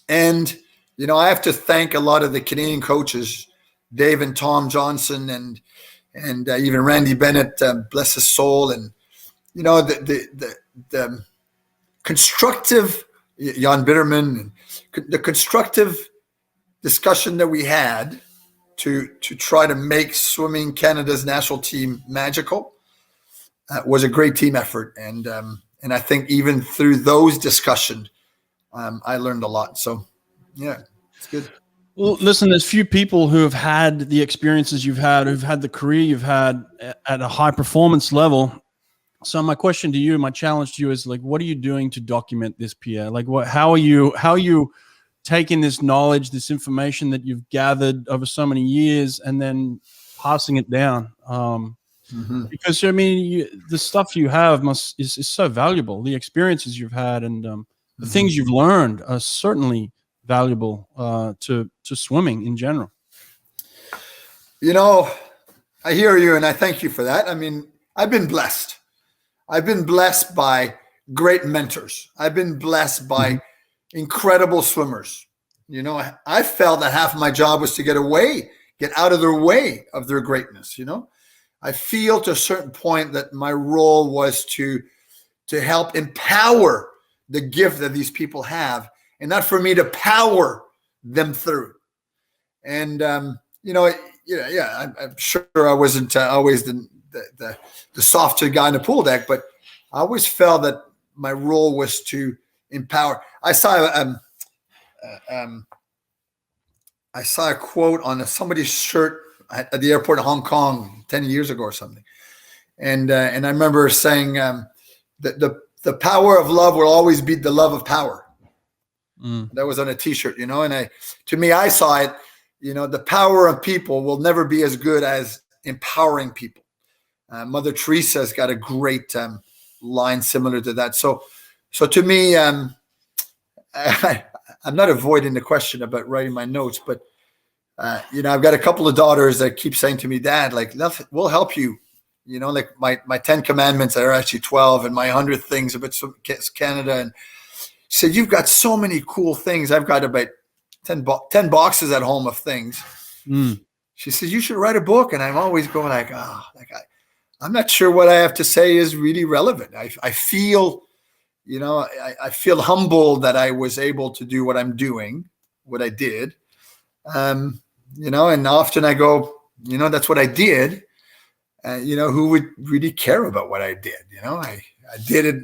And, you know, I have to thank a lot of the Canadian coaches, Dave and Tom Johnson and even Randy Bennett, bless his soul. And, you know, the constructive, Jan Bitterman, the constructive discussion that we had to try to make Swimming Canada's national team magical was a great team effort. And I think even through those discussions, I learned a lot. So, yeah, it's good. Well, listen, there's few people who have had the experiences you've had, who've had the career you've had at a high performance level. So my question to you, my challenge to you is like, what are you doing to document this, Pierre? Like how are you taking this knowledge, this information that you've gathered over so many years and then passing it down? Because I mean, the stuff you have is so valuable. The experiences you've had and the things you've learned are certainly valuable to swimming in general. You know, I hear you and I thank you for that. I mean, I've been blessed. I've been blessed by great mentors. I've been blessed by incredible swimmers. You know, I felt that half of my job was to get out of their way of their greatness. You know, I feel to a certain point that my role was to help empower the gift that these people have, and not for me to power them through. And you know, I'm sure I wasn't always the softer guy in the pool deck, but I always felt that my role was to empower. I saw a quote on somebody's shirt at the airport in Hong Kong 10 years ago or something, and I remember saying that the power of love will always beat the love of power. That was on a T-shirt, you know, and I saw it. You know, the power of people will never be as good as empowering people. Mother Teresa's got a great line similar to that. So to me, I'm not avoiding the question about writing my notes, but you know, I've got a couple of daughters that keep saying to me, Dad, like, we'll help you. You know, like my 10 commandments are actually 12 and my 100 things about Canada. And she said, you've got so many cool things. I've got about 10 boxes at home of things. She says, you should write a book. And I'm always going like, I'm not sure what I have to say is really relevant. I feel, you know, I feel humbled that I was able to do what I'm doing, what I did. You know, and often I go, you know, that's what I did. You know, who would really care about what I did? You know, I did it.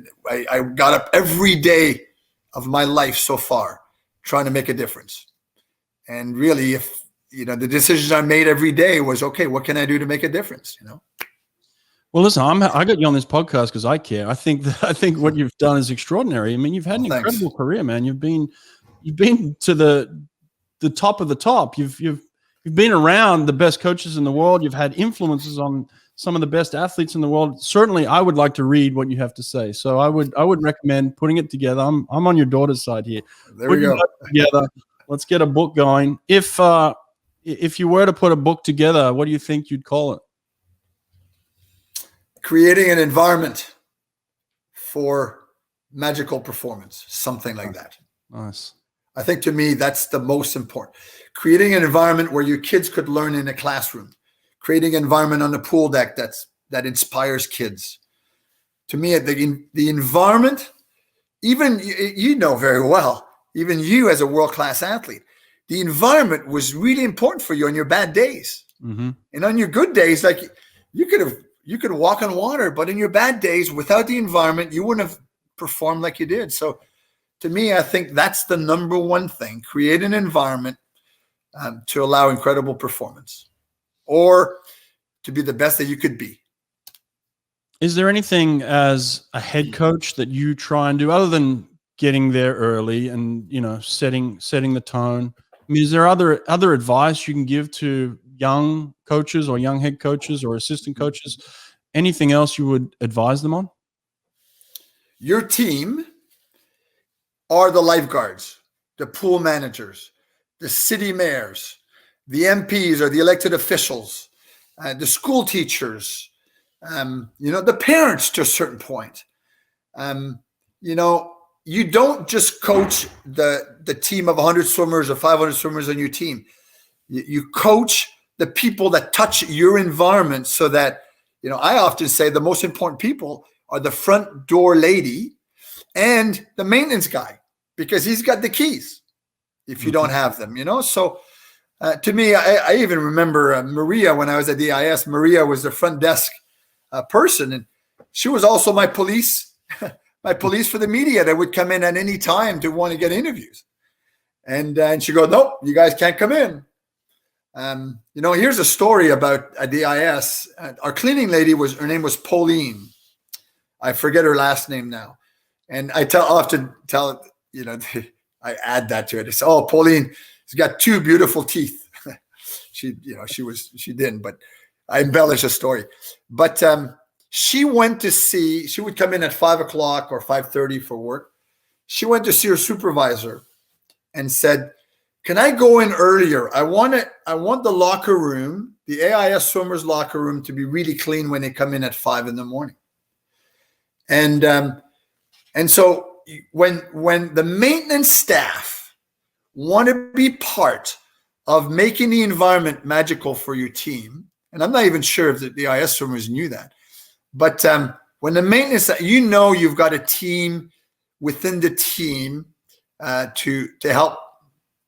I got up every day of my life so far trying to make a difference. And really, if, you know, the decisions I made every day was, okay, what can I do to make a difference? You know? Well, listen, I got you on this podcast because I care. I think what you've done is extraordinary. I mean, you've had an incredible career, man. You've been to the top of the top. You've been around the best coaches in the world. You've had influences on some of the best athletes in the world. Certainly, I would like to read what you have to say. So I would recommend putting it together. I'm on your daughter's side here. There we go. Together. Let's get a book going. If you were to put a book together, what do you think you'd call it? Creating an environment for magical performance, something like that. Nice. I think to me, that's the most important. Creating an environment where your kids could learn in a classroom, creating an environment on the pool deck that inspires kids. To me, the environment, even you know very well, even you as a world-class athlete, the environment was really important for you on your bad days. Mm-hmm. And on your good days, like you could walk on water, but in your bad days, without the environment, you wouldn't have performed like you did. So to me, I think that's the number one thing: create an environment to allow incredible performance, or to be the best that you could be. Is there anything as a head coach that you try and do other than getting there early and, you know, setting the tone? I mean, is there other advice you can give to young coaches or young head coaches or assistant coaches? Anything else you would advise them on? Your team are the lifeguards, the pool managers, the city mayors, the MPs or the elected officials, the school teachers, you know, the parents to a certain point. You know, you don't just coach the team of 100 swimmers or 500 swimmers on your team. You coach the people that touch your environment, so that, you know, I often say the most important people are the front door lady and the maintenance guy, because he's got the keys if you don't have them, you know? So to me, I even remember Maria when I was at the DIS. Maria was the front desk person, and she was also my police, my police for the media that would come in at any time to want to get interviews. And she goes, "Nope, you guys can't come in." You know, here's a story about a DIS. Our cleaning lady her name was Pauline. I forget her last name now. And I often tell, you know, I add that to it. I say, "Oh, Pauline, she's got two beautiful teeth." She didn't, but I embellish a story. But she would come in at 5:00 or 5:30 for work. She went to see her supervisor and said, "Can I go in earlier? I want the locker room, the AIS swimmers locker room, to be really clean when they come in at 5 a.m. And so when the maintenance staff want to be part of making the environment magical for your team, and I'm not even sure if the AIS swimmers knew that, but when the maintenance, you know, you've got a team within the team to help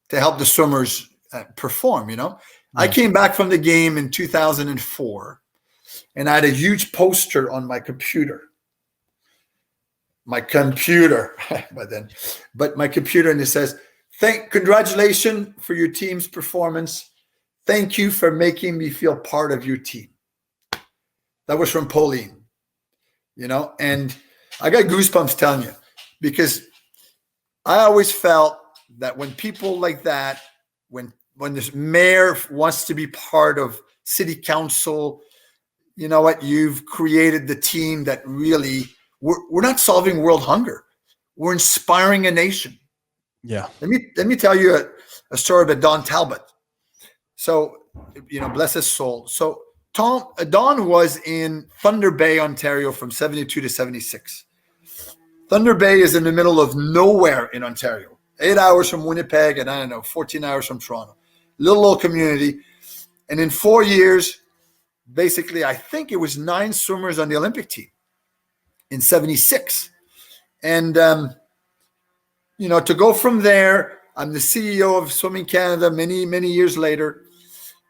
the swimmers perform, you know. I came back from the game in 2004, and I had a huge poster on my computer. And it says, "Congratulations for your team's performance. Thank you for making me feel part of your team." That was from Pauline, you know, and I got goosebumps telling you, because I always felt that when people like that, when this mayor wants to be part of city council, you know what, you've created the team that really, we're not solving world hunger. We're inspiring a nation. Yeah. Let me tell you a story about Don Talbot. So, you know, bless his soul. So Don was in Thunder Bay, Ontario from 72 to 76. Thunder Bay is in the middle of nowhere in Ontario. 8 hours from Winnipeg and, I don't know, 14 hours from Toronto. Little old community. And in 4 years, basically, I think it was 9 swimmers on the Olympic team in 76. And, you know, to go from there, I'm the CEO of Swimming Canada many, many years later.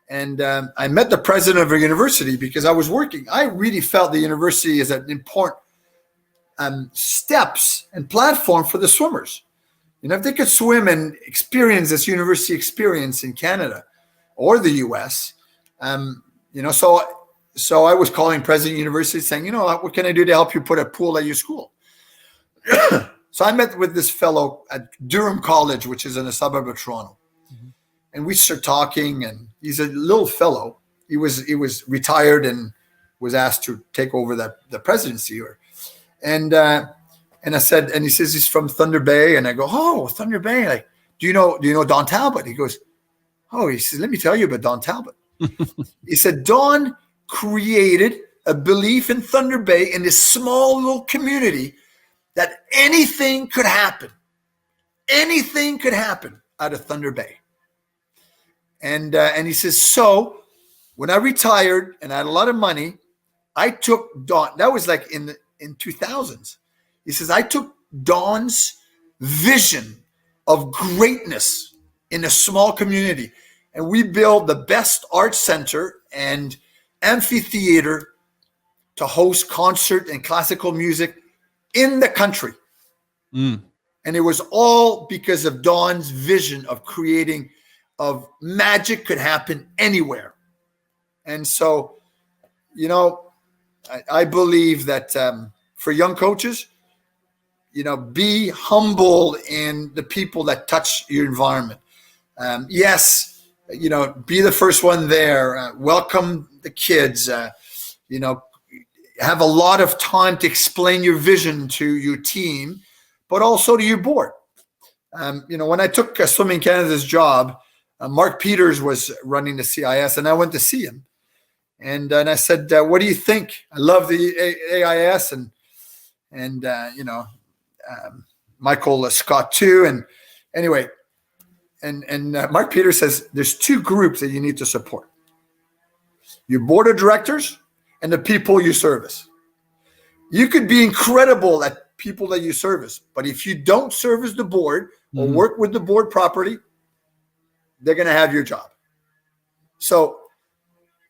And I met the president of a university because I was working. I really felt the university is an important steps and platform for the swimmers. You know, if they could swim and experience this university experience in Canada or the US, you know, so I was calling president of the university saying, you know, what can I do to help you put a pool at your school? So I met with this fellow at Durham College, which is in a suburb of Toronto. Mm-hmm. And we started talking, and he's a little fellow. He was retired and was asked to take over the presidency. And I said, and he says he's from Thunder Bay. And I go, "Oh, Thunder Bay. Like, do you know Don Talbot?" He goes, "Oh," he says, "let me tell you about Don Talbot." He said, "Don created a belief in Thunder Bay, in this small little community, that anything could happen. anything could happen out of Thunder Bay. And he says, so when I retired and I had a lot of money, I took Don. That was like in 2000s. He says, I took Don's vision of greatness in a small community, and we built the best art center and amphitheater to host concert and classical music in the country. And it was all because of Don's vision of creating, of magic could happen anywhere. And so, you know, I believe that for young coaches, you know, be humble in the people that touch your environment. Yes, you know, be the first one there. Welcome the kids. You know, have a lot of time to explain your vision to your team, but also to your board. You know, when I took Swimming Canada's job, Mark Peters was running the CIS, and I went to see him. And I said, what do you think? I love the AIS and you know, Michael Scott too. And anyway, and Mark Peters says, there's two groups that you need to support: your board of directors and the people you service. You could be incredible at people that you service, but if you don't service the board or work with the board properly, they're going to have your job. So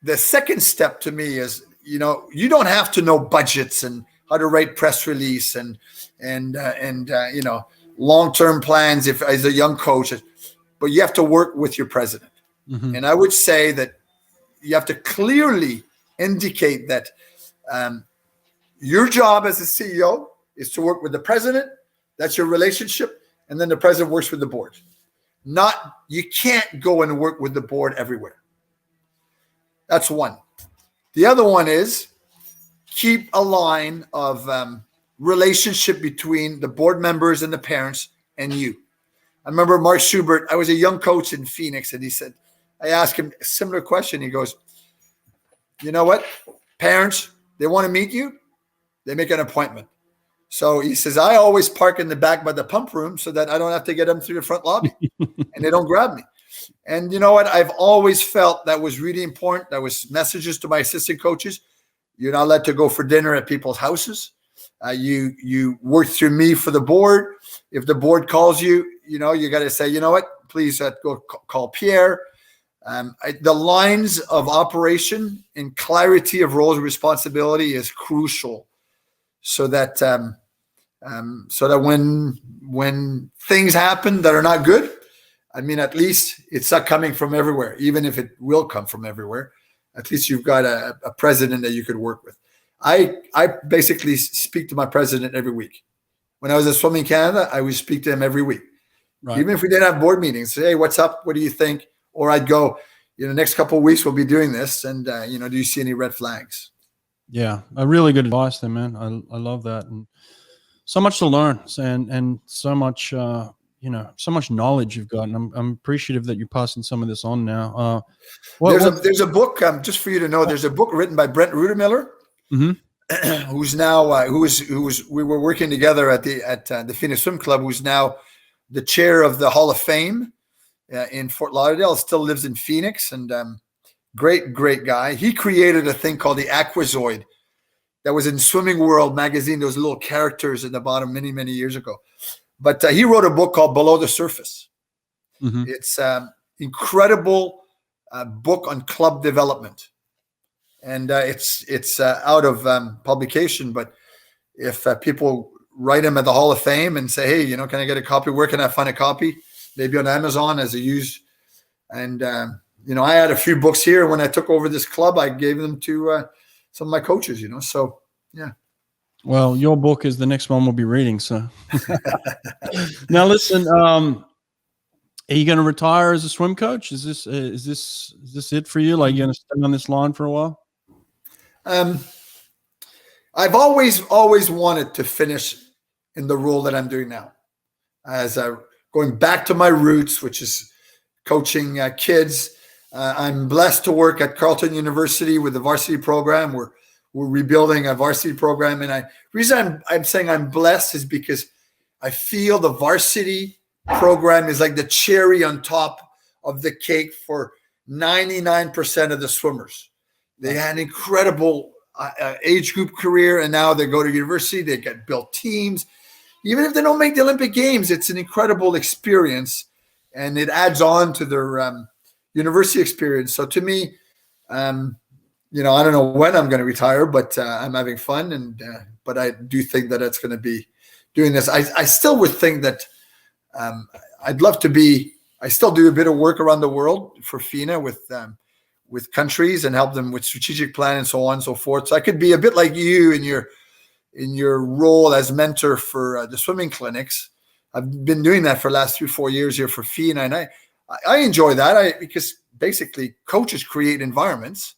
the second step to me is, you know, you don't have to know budgets and how to write press release and you know, long-term plans if as a young coach, but you have to work with your president. And I would say that you have to clearly indicate that your job as a CEO is to work with the president. That's your relationship. And then the president works with the board. You can't go and work with the board everywhere. That's one. The other one is keep a line of relationship between the board members and the parents and you. I remember Mark Schubert, I was a young coach in Phoenix, and he said, I asked him a similar question. He goes, you know what? Parents, they want to meet you. They make an appointment. So he says, I always park in the back by the pump room so that I don't have to get them through the front lobby and they don't grab me. And you know what? I've always felt that was really important. That was messages to my assistant coaches. You're not allowed to go for dinner at people's houses. You work through me for the board. If the board calls you, you know, you got to say, you know what? Please go call Pierre. The lines of operation and clarity of roles and responsibility is crucial, so that when things happen that are not good, I mean, at least it's not coming from everywhere. Even if it will come from everywhere, at least you've got a president that you could work with. I basically speak to my president every week. When I was at Swimming Canada, I would speak to him every week. Right. Even if we didn't have board meetings, say, hey, what's up? What do you think? Or I'd go, you know, next couple of weeks we'll be doing this, and you know, do you see any red flags? Yeah, a really good advice there, man. I love that, and so much to learn, and so much you know, so much knowledge you've got, and I'm appreciative that you're passing some of this on now. There's a book, just for you to know. There's a book written by Brent Rutemiller, who's now we were working together at the Phoenix Swim Club, who's now the chair of the Hall of Fame in Fort Lauderdale. Still lives in Phoenix, and great guy. He created a thing called the Aquazoid that was in Swimming World magazine. Those little characters in the bottom many years ago. But he wrote a book called Below the Surface. It's incredible book on club development, and it's out of publication. But if people write him at the Hall of Fame and say, hey, you know, can I get a copy? Where can I find a copy? Maybe on Amazon as a used. And you know, I had a few books here. When I took over this club, I gave them to some of my coaches. You know, so yeah. Well, your book is the next one we'll be reading. So now listen, are you going to retire as a swim coach? Is this it for you? Like, you're going to stay on this line for a while? I've always wanted to finish in the role that I'm doing now, as going back to my roots, which is coaching kids. I'm blessed to work at Carleton University with the varsity program. We're rebuilding a varsity program. And the reason I'm saying I'm blessed is because I feel the varsity program is like the cherry on top of the cake for 99% of the swimmers. They had an incredible age group career, and now they go to university, they get built teams. Even if they don't make the Olympic Games, it's an incredible experience, and it adds on to their university experience. So to me, you know, I don't know when I'm going to retire, but I'm having fun, and but I do think that it's going to be doing this. I still would think that I'd love to be. I still do a bit of work around the world for FINA with countries and help them with strategic plan and so on and so forth. So I could be a bit like you in your role as mentor for the swimming clinics. I've been doing that for the last 3-4 years here for FINA, and I enjoy that because basically coaches create environments,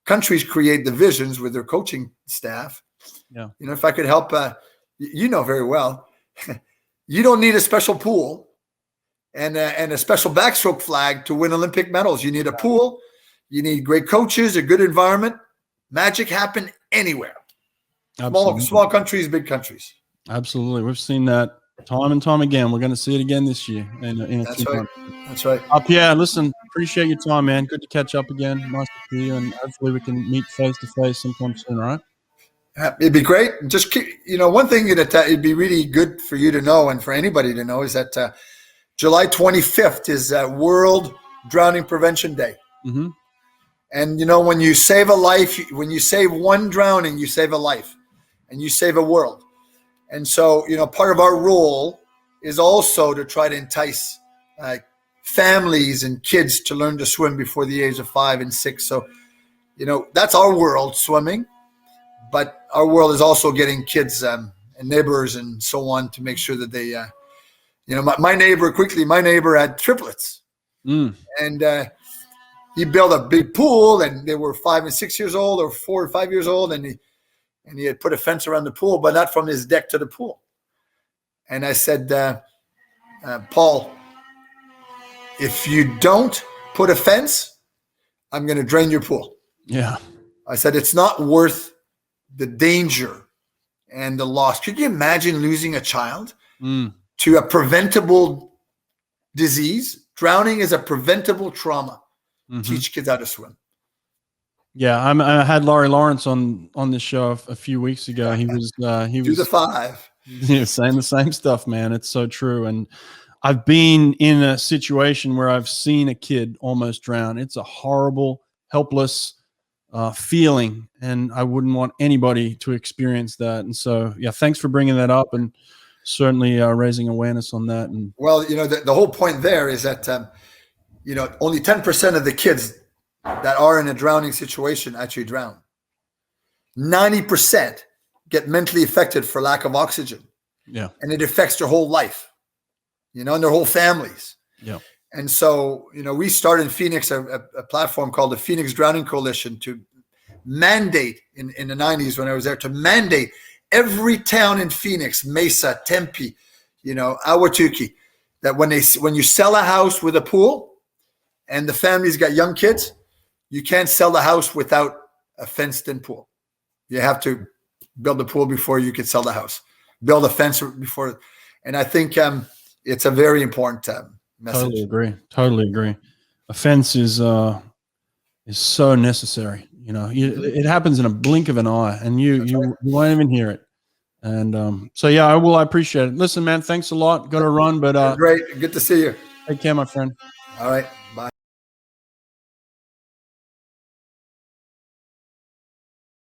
countries create divisions with their coaching staff. Yeah, you know, if I could help, you know very well, you don't need a special pool and a special backstroke flag to win Olympic medals. You need a pool. You need great coaches, a good environment. Magic happen anywhere. Small countries, big countries. Absolutely. We've seen that time and time again. We're going to see it again this year. That's right. That's right. Pierre, listen, appreciate your time, man. Good to catch up again. Nice to see you, and hopefully we can meet face-to-face sometime soon, all right? It'd be great. Just keep, you know, one thing that it'd be really good for you to know and for anybody to know is that July 25th is World Drowning Prevention Day. Mm-hmm. And, you know, when you save a life, when you save one drowning, you save a life and you save a world. And so, you know, part of our role is also to try to entice families and kids to learn to swim before the age of 5 and 6. So, you know, that's our world, swimming. But our world is also getting kids and neighbors and so on to make sure that they, you know, my neighbor had triplets. And he built a big pool, and they were 5 and 6 years old, or 4 and 5 years old, and he had put a fence around the pool, but not from his deck to the pool. And I said, Paul, if you don't put a fence, I'm going to drain your pool. Yeah. I said, it's not worth the danger and the loss. Could you imagine losing a child to a preventable disease? Drowning is a preventable trauma. Teach kids how to swim. Yeah, I had Laurie Lawrence on this show a few weeks ago. He was Do the 5. Yeah, saying the same stuff, man. It's so true. And I've been in a situation where I've seen a kid almost drown. It's a horrible, helpless feeling, and I wouldn't want anybody to experience that. And so, yeah, thanks for bringing that up and certainly raising awareness on that. And well, you know, the whole point there is that you know, only 10% of the kids that are in a drowning situation actually drown. 90% get mentally affected for lack of oxygen. Yeah. And it affects their whole life, you know, and their whole families. Yeah. And so, you know, we started in Phoenix a platform called the Phoenix Drowning Coalition to mandate in the 90s when I was there, to mandate every town in Phoenix, Mesa, Tempe, you know, Ahwatukee, that when you sell a house with a pool and the family's got young kids, you can't sell the house without a fenced-in pool. You have to build the pool before you can sell the house. Build a fence before, and I think it's a very important message. Totally agree. A fence is so necessary. You know, it happens in a blink of an eye, and you won't even hear it. And so yeah, I appreciate it. Listen, man, thanks a lot. Got to run, but great, good to see you. Take care, my friend. All right.